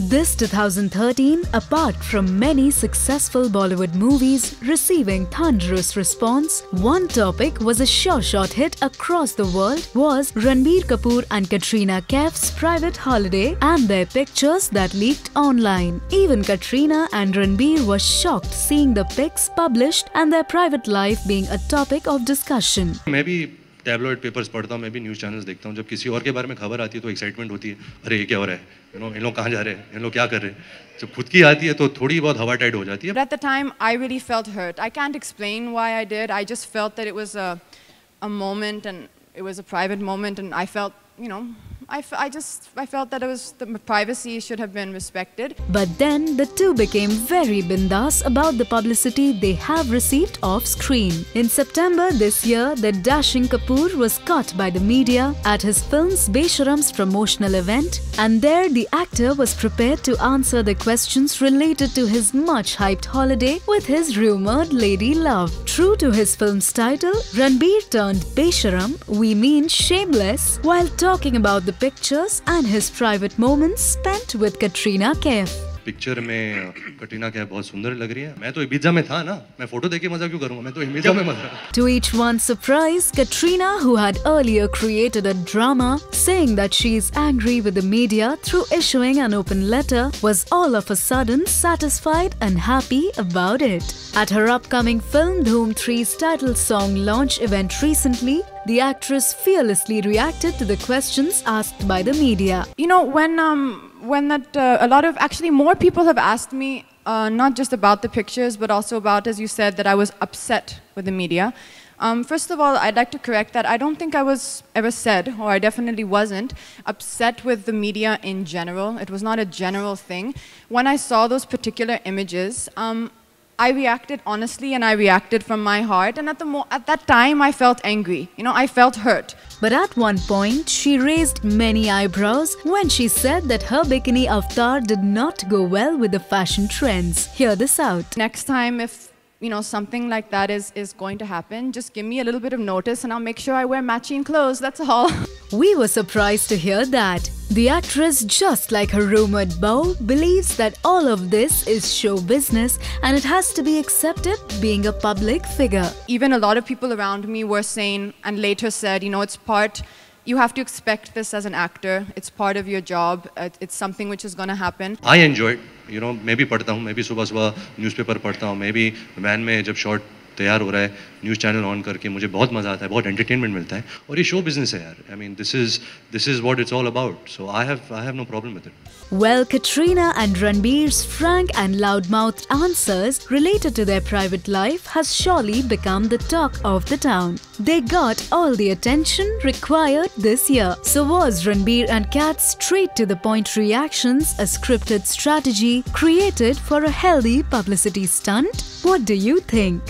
This 2013, apart from many successful Bollywood movies receiving thunderous response, one topic was a sure-shot hit across the world was Ranbir Kapoor and Katrina Kaif's private holiday and their pictures that leaked online. Even Katrina and Ranbir were shocked seeing the pics published and their private life being a topic of discussion. Maybe tabloid papers पढ़ता हूँ, मैं भी news channels देखता हूँ. जब किसी और के बारे में खबर आती है तो एक्साइटमेंट होती है, अरे ये क्या हो रहा है, इन लोग कहाँ जा रहे हैं, इन लोग क्या कर रहे हैं. जब खुद की आती है तो थोड़ी बहुत हवा टाइट हो जाती है. At the time, I really felt hurt. I can't explain why I did. I just felt that it was a moment and it was a private moment, and I felt, I felt that the privacy should have been respected. But then the two became very bindas about the publicity they have received off screen. In September this year, the dashing Kapoor was caught by the media at his film's Besharam's promotional event, and there the actor was prepared to answer the questions related to his much-hyped holiday with his rumoured lady love. True to his film's title, Ranbir turned Besharam, we mean shameless, while talking about the pictures and his private moments spent with Katrina Kaif. Picture में कटरीना कैफ बहुत सुंदर लग रही है. मैं तो Ibiza में था ना, मैं फोटो देख के मजा क्यों करूंगा, मैं तो इबिजा में मजा. To each one's surprise, Katrina, who had earlier created a drama saying that she is angry with the media through issuing an open letter, was all of a sudden satisfied and happy about it. At her upcoming film Dhoom 3's title song launch event recently, the actress fearlessly reacted to the questions asked by the media. A lot of, actually more people have asked me, not just about the pictures, but also about, as you said, that I was upset with the media. First of all, I'd like to correct that. I don't think I was ever said, or I definitely wasn't, upset with the media in general. It was not a general thing. When I saw those particular images, I reacted honestly and I reacted from my heart, and at that time I felt angry, I felt hurt. But at one point she raised many eyebrows when she said that her bikini avatar did not go well with the fashion trends. Hear this out. Next time if something like that is going to happen, just give me a little bit of notice and I'll make sure I wear matching clothes, that's all. We were surprised to hear that. The actress, just like her rumoured beau, believes that all of this is show business and it has to be accepted being a public figure. Even a lot of people around me were saying and later said, you have to expect this as an actor. It's part of your job. It's something which is going to happen. I enjoyed, मैं भी पढ़ता हूँ, मैं भी सुबह newspaper पढ़ता हूँ, मैं भी वैन में जब शॉट तैयार हो रहा है न्यूज़ चैनल ऑन करके मुझे बहुत मज़ा आता है, बहुत एंटरटेनमेंट मिलता है, और ये शो बिजनेस है यार. I mean, this is what it's all about. So I have no problem with it. Well, Katrina and Ranbir's frank and loudmouthed answers related to their private life has surely become the talk of the town. They got all the attention required this year. So was Ranbir and Kat's straight-to-the-point reactions a scripted strategy created for a healthy publicity stunt? What do you think?